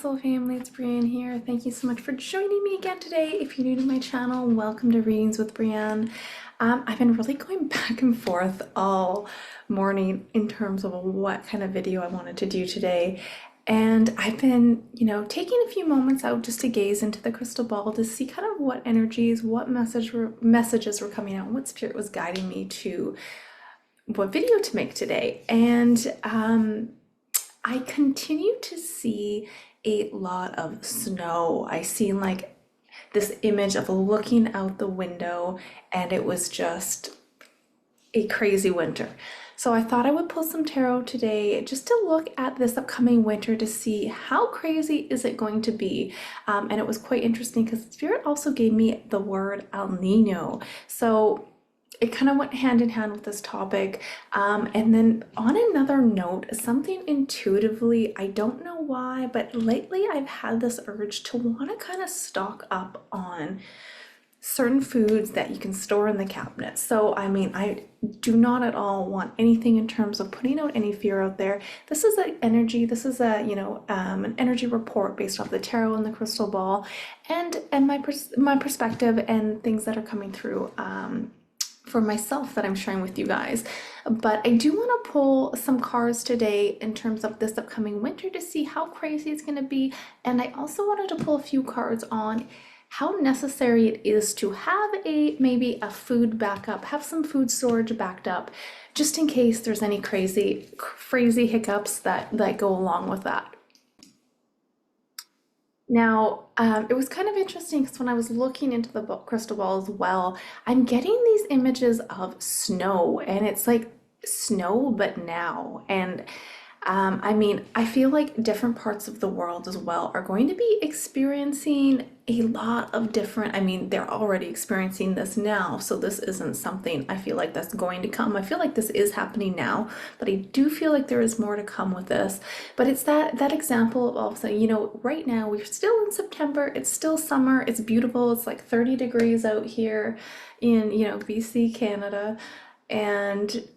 Soul Family, it's Breanne here. Thank you so much for joining me again today. If you're new to my channel, welcome to Readings with Breanne. I've been really going back and forth all morning in terms of what kind of video I wanted to do today. And I've been, taking a few moments out just to gaze into the crystal ball to see kind of what energies, what messages were coming out, what spirit was guiding me to what video to make today. And I continue to see a lot of snow. I seen like this image of looking out the window and it was just a crazy winter. So I thought I would pull some tarot today just to look at this upcoming winter to see how crazy is it going to be. And it was quite interesting because Spirit also gave me the word El Nino. So it kind of went hand in hand with this topic. And then on another note, something intuitively, I don't know why, but lately I've had this urge to want to kind of stock up on certain foods that you can store in the cabinet. So, I mean, I do not at all want anything in terms of putting out any fear out there. This is an energy, this is a, an energy report based off the tarot and the crystal ball and my perspective and things that are coming through, for myself that I'm sharing with you guys. But I do want to pull some cards today in terms of this upcoming winter to see how crazy it's going to be. And I also wanted to pull a few cards on how necessary it is to have maybe a food backup, have some food storage backed up, just in case there's any crazy hiccups that go along with that. Now, it was kind of interesting because when I was looking into the crystal ball as well, I'm getting these images of snow, and it's like snow, but now. And I mean, I feel like different parts of the world as well are going to be experiencing a lot of different, I mean, they're already experiencing this now, so this isn't something I feel like that's going to come. I feel like this is happening now, but I do feel like there is more to come with this. But it's that example of also, right now we're still in September, it's still summer, it's beautiful, it's like 30 degrees out here in, BC, Canada, and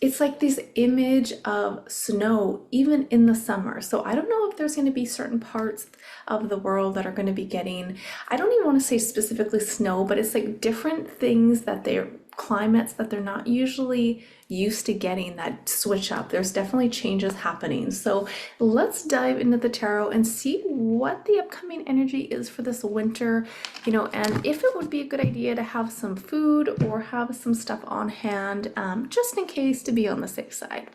it's like this image of snow even in the summer. So I don't know if there's going to be certain parts of the world that are going to be getting, I don't even want to say specifically snow, but it's like different things that they're climates that they're not usually used to getting that switch up. There's definitely changes happening. So let's dive into the tarot and see what the upcoming energy is for this winter, and if it would be a good idea to have some food or have some stuff on hand, just in case, to be on the safe side.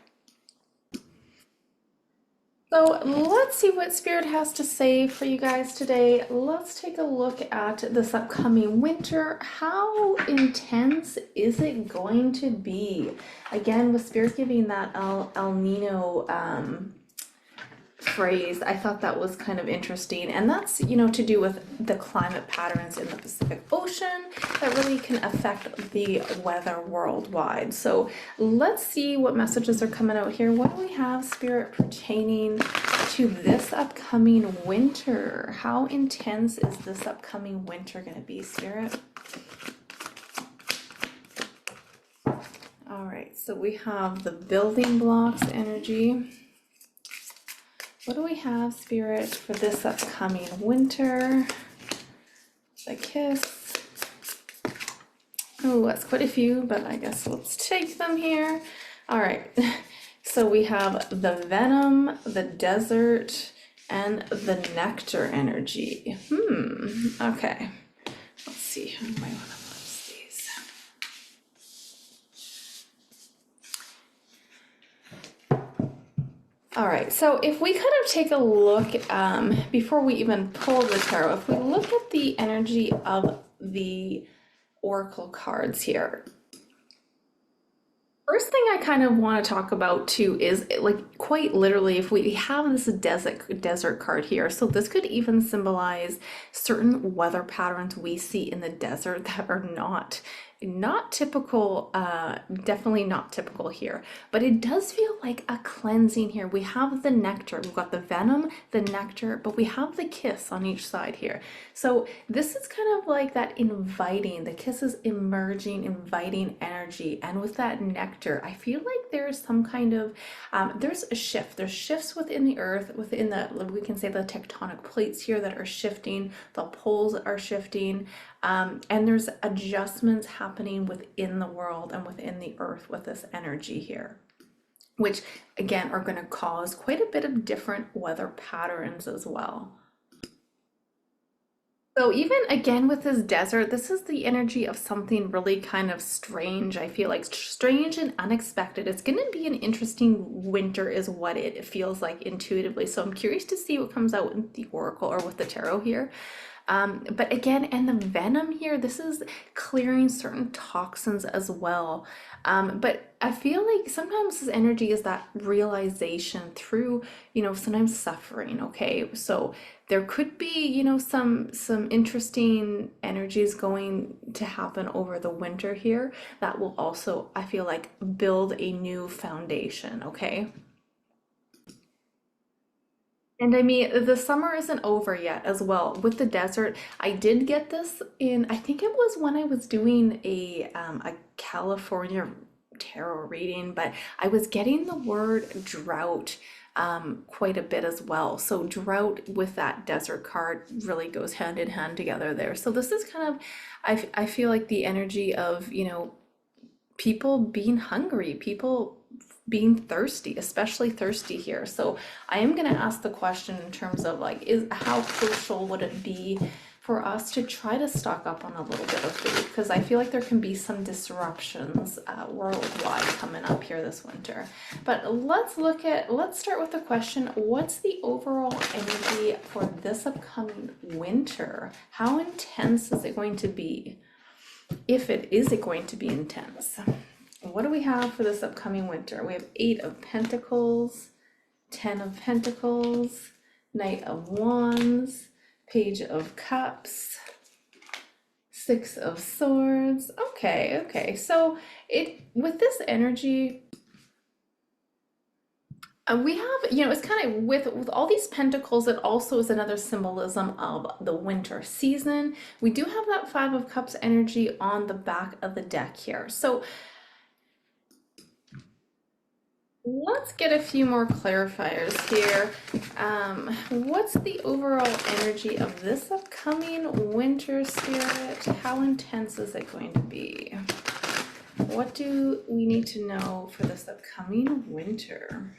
So let's see what Spirit has to say for you guys today. Let's take a look at this upcoming winter. How intense is it going to be? Again, with Spirit giving that El Nino phrase, I thought that was kind of interesting, and that's to do with the climate patterns in the Pacific Ocean that really can affect the weather worldwide. So let's see what messages are coming out here. What do we have, Spirit, pertaining to this upcoming winter? How intense is this upcoming winter going to be, Spirit? All right, so we have the building blocks energy. What do we have, Spirit, for this upcoming winter? The kiss. Oh, that's quite a few, but I guess let's take them here. All right, so we have the venom, the desert, and the nectar energy. Okay. Let's see, how do I want to pose these? All right, so if we kind of take a look, before we even pull the tarot, if we look at the energy of the oracle cards here, first thing I kind of want to talk about too is, like, quite literally, if we have this desert card here, so this could even symbolize certain weather patterns we see in the desert that are not not typical, definitely not typical here, but it does feel like a cleansing here. We have the nectar, we've got the venom, the nectar, but we have the kiss on each side here. So this is kind of like that inviting, the kiss is emerging, inviting energy. And with that nectar, I feel like there's some kind of, there's a shift. There's shifts within the earth, within the, we can say the tectonic plates here that are shifting, the poles are shifting. And there's adjustments happening within the world and within the earth with this energy here, which again are going to cause quite a bit of different weather patterns as well. So even again with this desert, this is the energy of something really kind of strange. I feel like strange and unexpected. It's going to be an interesting winter is what it feels like intuitively. So I'm curious to see what comes out with the oracle or with the tarot here. But again, and the venom here, this is clearing certain toxins as well. But I feel like sometimes this energy is that realization through, sometimes suffering, okay? So there could be, some interesting energies going to happen over the winter here that will also, I feel like, build a new foundation, okay? And I mean, the summer isn't over yet as well. With the desert, I did get this in, I think it was when I was doing a California tarot reading, but I was getting the word drought quite a bit as well. So drought with that desert card really goes hand in hand together there. So this is kind of, I feel like the energy of, people being hungry, people being thirsty, especially thirsty here. So I am going to ask the question in terms of like, is how crucial would it be for us to try to stock up on a little bit of food? Because I feel like there can be some disruptions worldwide coming up here this winter. But let's start with the question, what's the overall energy for this upcoming winter? How intense is it going to be? If it is it going to be intense. What do we have for this upcoming winter? We have 8 of Pentacles, 10 of Pentacles, Knight of Wands, Page of Cups, 6 of Swords. Okay. So it with this energy, we have, it's kind of with all these pentacles, it also is another symbolism of the winter season. We do have that 5 of Cups energy on the back of the deck here. So let's get a few more clarifiers here. What's the overall energy of this upcoming winter, Spirit? How intense is it going to be? What do we need to know for this upcoming winter?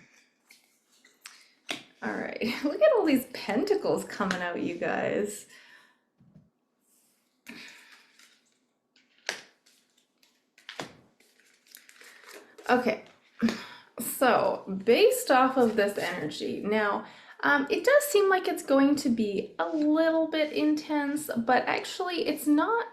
All right, look at all these pentacles coming out, you guys. Okay, so based off of this energy, now, it does seem like it's going to be a little bit intense, but actually it's not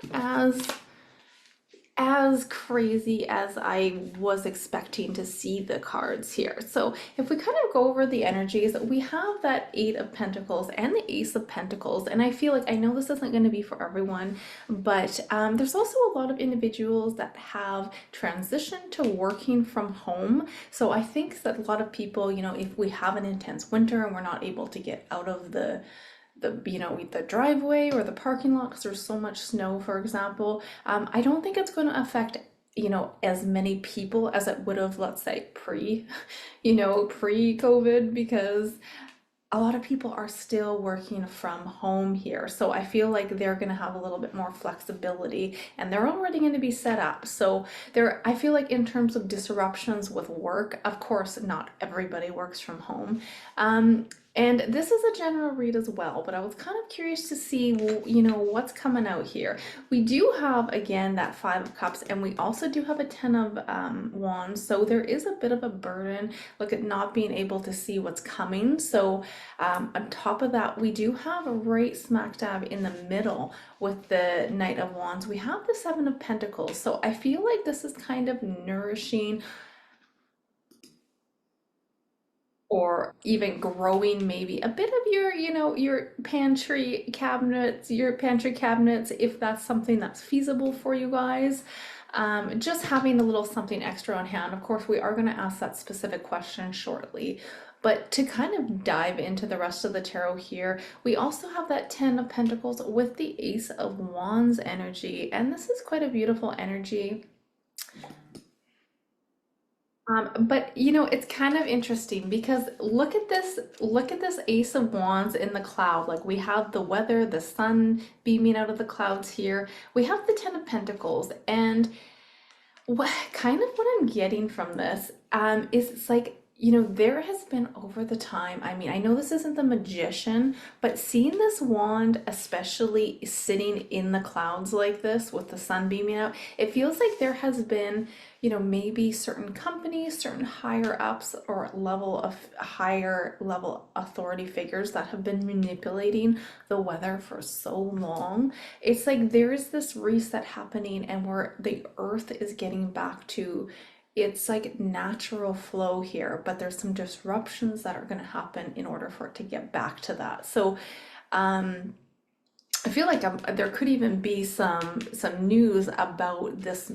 as crazy as I was expecting to see the cards here. So if we kind of go over the energies, we have that 8 of Pentacles and the Ace of Pentacles. And I feel like, I know this isn't going to be for everyone, but there's also a lot of individuals that have transitioned to working from home. So I think that a lot of people, if we have an intense winter and we're not able to get out of the driveway or the parking lot because there's so much snow, for example, I don't think it's going to affect as many people as it would have, let's say, pre-COVID, because a lot of people are still working from home here. So I feel like they're going to have a little bit more flexibility and they're already going to be set up. So I feel like in terms of disruptions with work, of course, not everybody works from home. And this is a general read as well, but I was kind of curious to see, what's coming out here. We do have, again, that 5 of Cups, and we also do have a 10 of Wands. So there is a bit of a burden, look at not being able to see what's coming. So on top of that, we do have a right smack dab in the middle with the Knight of Wands. We have the 7 of Pentacles. So I feel like this is kind of nourishing or even growing maybe a bit of your pantry cabinets, if that's something that's feasible for you guys. just having a little something extra on hand. Of course, we are going to ask that specific question shortly. But to kind of dive into the rest of the tarot here, we also have that Ten of Pentacles with the Ace of Wands energy. And this is quite a beautiful energy. But you know, it's kind of interesting because look at this Ace of Wands in the cloud. Like we have the weather, the sun beaming out of the clouds here. We have the Ten of Pentacles, and what I'm getting from this is it's like, you know, there has been over the time, I mean, I know this isn't the magician, but seeing this wand, especially sitting in the clouds like this with the sun beaming out, it feels like there has been, you know, maybe certain companies, certain higher ups or level of higher level authority figures that have been manipulating the weather for so long. It's like there is this reset happening, and where the earth is getting back to its like natural flow here, but there's some disruptions that are going to happen in order for it to get back to that. So I feel like there could even be some news about this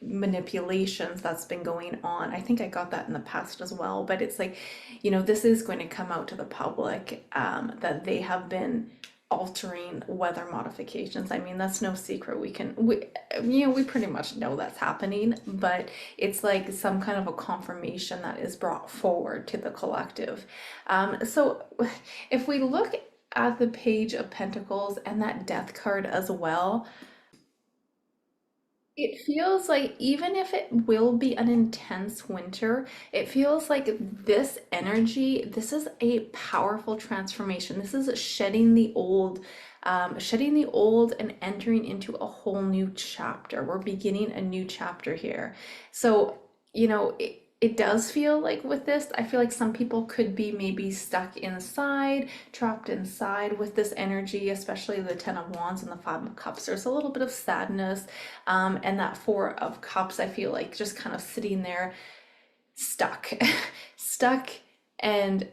manipulations that's been going on. I think I got that in the past as well, but it's like, you know, this is going to come out to the public, that they have been altering weather modifications. I mean, that's no secret. You know, we pretty much know that's happening, but it's like some kind of a confirmation that is brought forward to the collective. So if we look at the Page of Pentacles and that Death card as well, it feels like even if it will be an intense winter, it feels like this energy, this is a powerful transformation. This is shedding the old and entering into a whole new chapter. We're beginning a new chapter here. So, you know, it does feel like with this, I feel like some people could be maybe stuck inside, trapped inside with this energy, especially the Ten of Wands and the Five of Cups. There's a little bit of sadness, and that Four of Cups, I feel like just kind of sitting there stuck, stuck and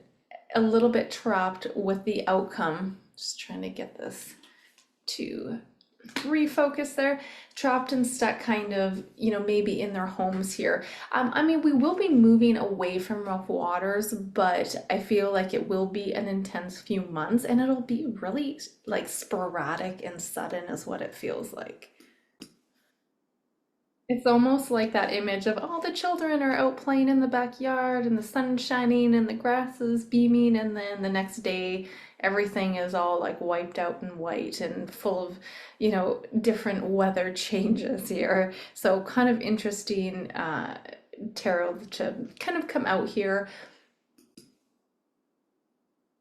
a little bit trapped with the outcome. Just trying to get this to refocus there, trapped and stuck kind of, you know, maybe in their homes here. I mean, we will be moving away from rough waters, but I feel like it will be an intense few months, and it'll be really like sporadic and sudden is what it feels like. It's almost like that image of all the children are out playing in the backyard and the sun's shining and the grass is beaming, and then the next day everything is all like wiped out and white and full of, you know, different weather changes here. So kind of interesting tarot to kind of come out here.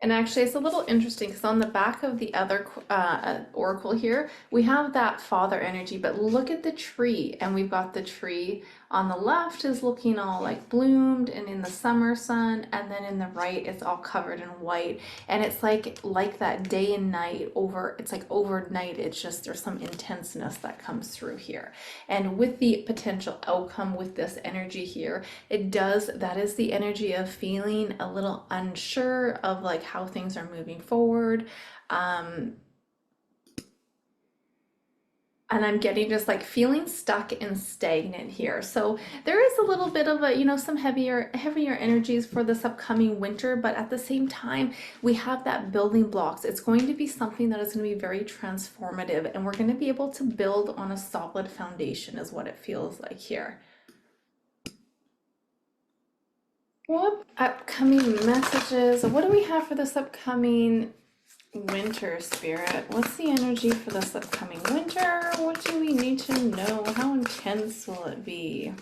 And actually, it's a little interesting because on the back of the other oracle here, we have that father energy, but look at the tree, and we've got the tree on the left is looking all like bloomed and in the summer sun, and then in the right, it's all covered in white. And it's like that day and night over, it's like overnight, it's just there's some intenseness that comes through here. And with the potential outcome with this energy here, that is the energy of feeling a little unsure of like how things are moving forward. And I'm getting just like feeling stuck and stagnant here. So there is a little bit of a, you know, some heavier energies for this upcoming winter, but at the same time, we have that building blocks. It's going to be something that is going to be very transformative, and we're going to be able to build on a solid foundation is what it feels like here. What upcoming messages? What do we have for this upcoming winter, Spirit? What's the energy for this upcoming winter? What do we need to know? How intense will it be?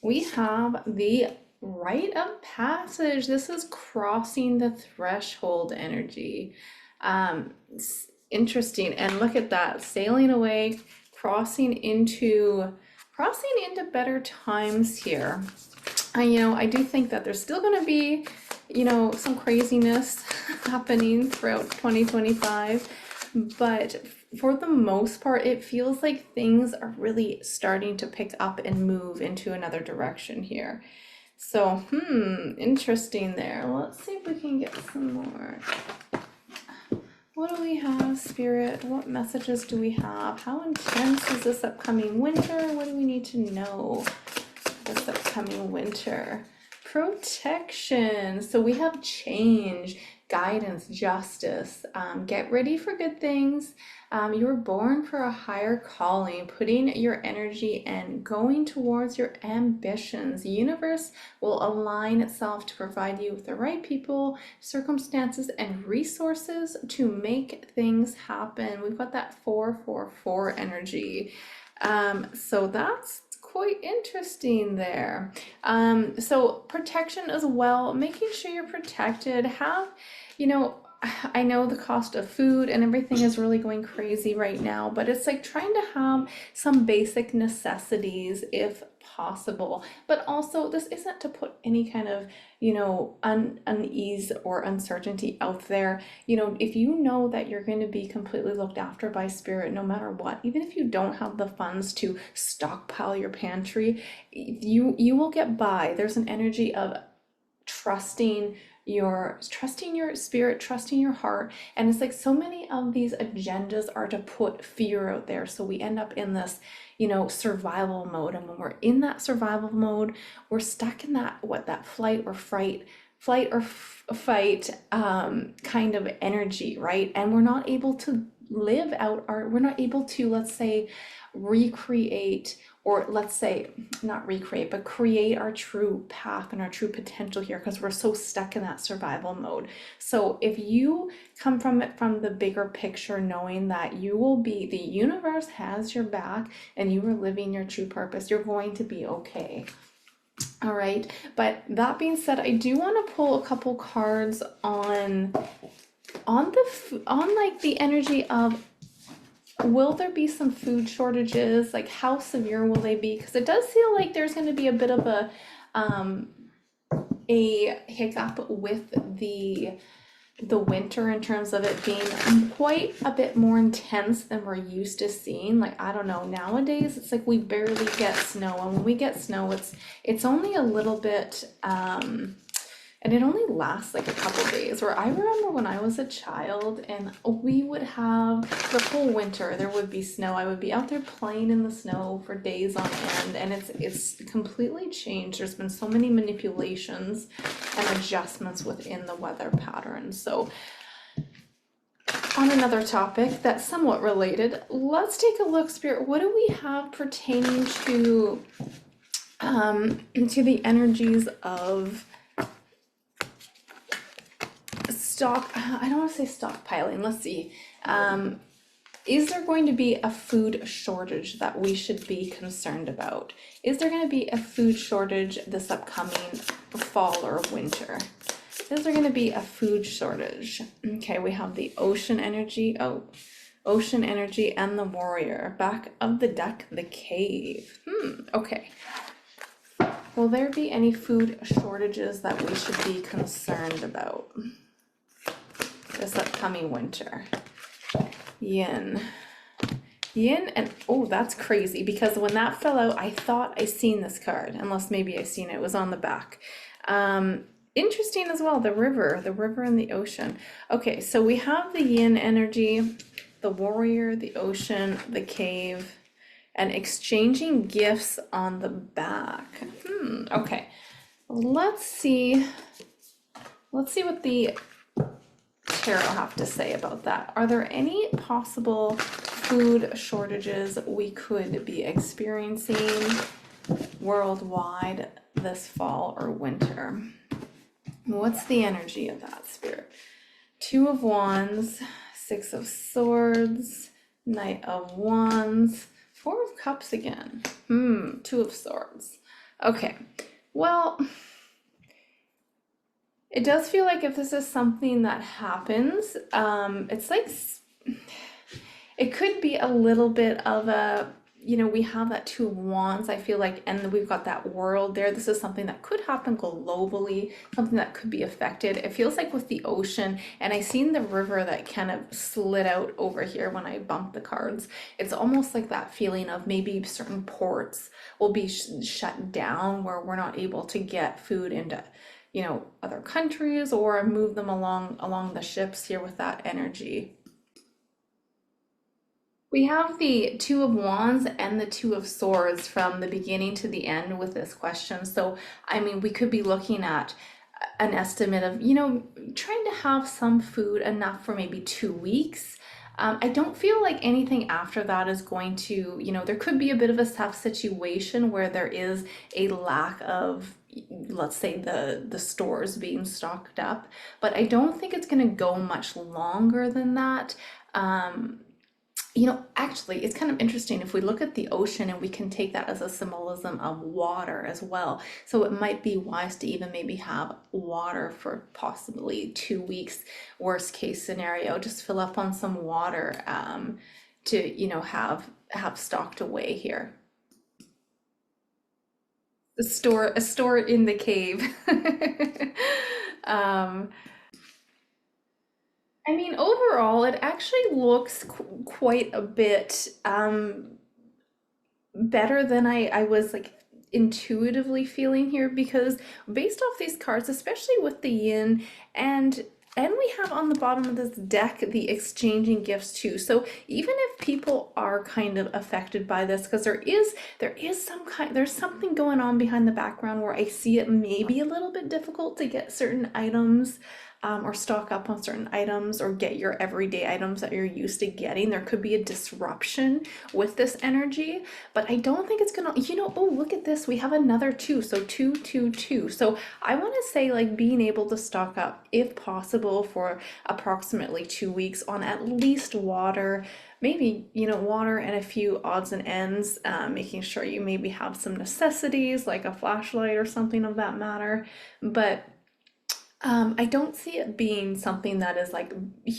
We have the Rite of Passage. This is crossing the threshold energy. It's interesting. And look at that, sailing away, crossing into better times here. You know, I do think that there's still going to be, you know, some craziness happening throughout 2025, but for the most part, it feels like things are really starting to pick up and move into another direction here. So, interesting there. Let's see if we can get some more. What do we have, Spirit? What messages do we have? How intense is this upcoming winter? What do we need to know this upcoming winter? Protection. So we have change, guidance, justice. Get ready for good things. You were born for a higher calling, putting your energy and going towards your ambitions. The universe will align itself to provide you with the right people, circumstances, and resources to make things happen. We've got that 444 energy. So that's quite interesting there. So protection as well, making sure you're protected. I know the cost of food and everything is really going crazy right now, but it's like trying to have some basic necessities if possible. But also, this isn't to put any kind of, unease or uncertainty out there. If you know that you're going to be completely looked after by spirit no matter what, even if you don't have the funds to stockpile your pantry, you will get by. There's an energy of trusting your spirit, trusting your heart. And it's like so many of these agendas are to put fear out there, so we end up in this survival mode. And when we're in that survival mode, we're stuck in that flight or fight kind of energy, right? And we're not able to live out we're not able to, let's say, recreate, or let's say not recreate, but create our true path and our true potential here, because we're so stuck in that survival mode. So if you come from it from the bigger picture, knowing that the universe has your back and you are living your true purpose, you're going to be okay. All right. But that being said, I do want to pull a couple cards on the energy of, will there be some food shortages? Like, how severe will they be? Because it does feel like there's going to be a bit of a hiccup with the winter, in terms of it being quite a bit more intense than we're used to seeing. Like, I don't know, nowadays it's like we barely get snow, and when we get snow, it's only a little bit and it only lasts like a couple days. Where I remember when I was a child and we would have the whole winter, there would be snow. I would be out there playing in the snow for days on end, and it's completely changed. There's been so many manipulations and adjustments within the weather patterns. So on another topic that's somewhat related, let's take a look, Spirit. What do we have pertaining to the energies of I don't want to say stockpiling. Let's see. Is there going to be a food shortage that we should be concerned about? Is there going to be a food shortage this upcoming fall or winter? Is there going to be a food shortage? Okay, we have the ocean energy. Oh, ocean energy and the warrior. Back of the deck, the cave. Okay. Will there be any food shortages that we should be concerned about this upcoming winter? Yin, and oh, that's crazy, because when that fell out, I thought I seen this card, unless maybe I seen it was on the back. Interesting as well, the river and the ocean. Okay, so we have the yin energy, the warrior, the ocean, the cave, and exchanging gifts on the back. Okay, let's see what the tarot have to say about that. Are there any possible food shortages we could be experiencing worldwide this fall or winter? What's the energy of that, Spirit? Two of Wands, Six of Swords, Knight of Wands, Four of Cups again. Two of Swords. Okay, well, it does feel like if this is something that happens, it's like, it could be a little bit of a, we have that Two of Wands, I feel like, and we've got that world there. This is something that could happen globally, something that could be affected. It feels like with the ocean, and I seen the river that kind of slid out over here when I bumped the cards. It's almost like that feeling of maybe certain ports will be shut down, where we're not able to get food into other countries, or move them along the ships here with that energy. We have the Two of Wands and the Two of Swords from the beginning to the end with this question. So, I mean, we could be looking at an estimate of, trying to have some food enough for maybe 2 weeks. I don't feel like anything after that is going to, there could be a bit of a tough situation where there is a lack of, let's say, the stores being stocked up, but I don't think it's going to go much longer than that. Um, actually, it's kind of interesting if we look at the ocean and we can take that as a symbolism of water as well. So it might be wise to even maybe have water for possibly 2 weeks, worst case scenario, just fill up on some water to, have stocked away here. A store in the cave. Um, I mean, overall, it actually looks quite a bit better than I was like intuitively feeling here, because based off these cards, especially with the yin, and we have on the bottom of this deck the exchanging gifts too. So even if people are kind of affected by this, because there's something going on behind the background where I see it may be a little bit difficult to get certain items, or stock up on certain items, or get your everyday items that you're used to getting. There could be a disruption with this energy, but I don't think it's gonna, oh, look at this. We have another two. So two, two, two. So I want to say, like, being able to stock up, if possible, for approximately 2 weeks on at least water, maybe, water and a few odds and ends, making sure you maybe have some necessities like a flashlight or something of that matter. But I don't see it being something that is like a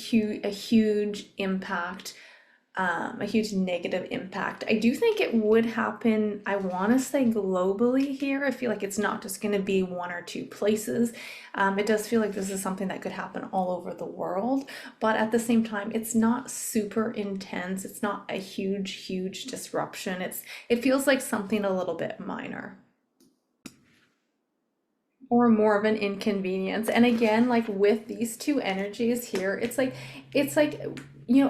huge impact, a huge negative impact. I do think it would happen, I want to say globally here. I feel like it's not just going to be one or two places. It does feel like this is something that could happen all over the world, but at the same time, it's not super intense. It's not a huge, huge disruption. It feels like something a little bit minor, or more of an inconvenience. And again, like with these two energies here, it's like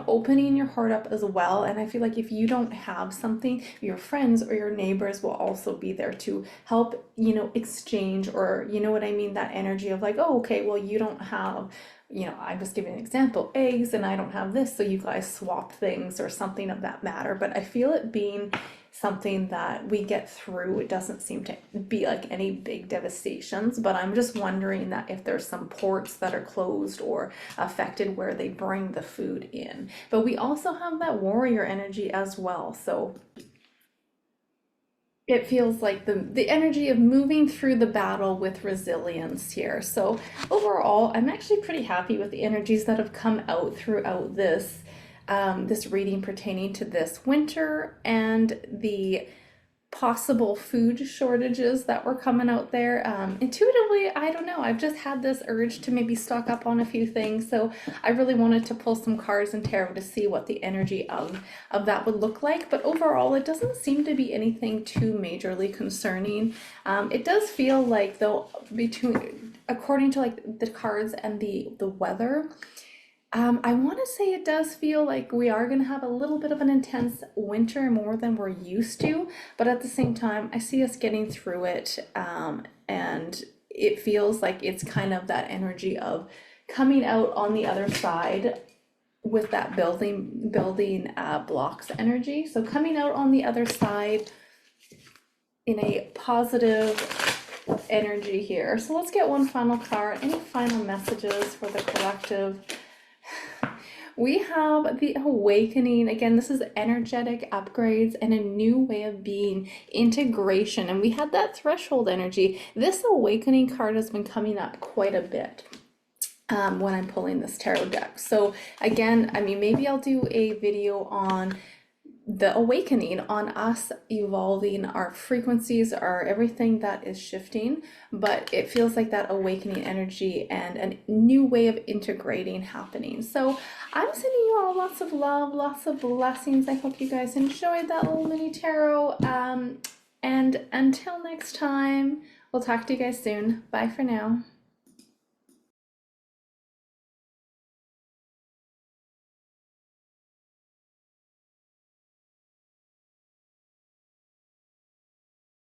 opening your heart up as well. And I feel like if you don't have something, your friends or your neighbors will also be there to help, exchange, or you know what I mean, that energy of like, oh, okay, well, you don't have, I'm just giving an example, eggs, and I don't have this, so you guys swap things or something of that matter. But I feel it being something that we get through. It doesn't seem to be like any big devastations, but I'm just wondering that if there's some ports that are closed or affected where they bring the food in. But we also have that warrior energy as well. So it feels like the energy of moving through the battle with resilience here. So overall, I'm actually pretty happy with the energies that have come out throughout this reading pertaining to this winter and the possible food shortages that were coming out there. Intuitively, I don't know. I've just had this urge to maybe stock up on a few things. So I really wanted to pull some cards in tarot to see what the energy of that would look like. But overall, it doesn't seem to be anything too majorly concerning. It does feel like, though, according to like the cards and the weather, I want to say it does feel like we are going to have a little bit of an intense winter, more than we're used to, but at the same time, I see us getting through it, and it feels like it's kind of that energy of coming out on the other side with that building blocks energy. So coming out on the other side in a positive energy here. So let's get one final card. Any final messages for the collective? We have the awakening. Again, this is energetic upgrades and a new way of being, integration. And we had that threshold energy. This awakening card has been coming up quite a bit when I'm pulling this tarot deck. So again, I mean, maybe I'll do a video on the awakening, on us evolving, our frequencies, our everything that is shifting, but it feels like that awakening energy and a new way of integrating happening. So I'm sending you all lots of love, lots of blessings. I hope you guys enjoyed that little mini tarot, and until next time, we'll talk to you guys soon. Bye for now.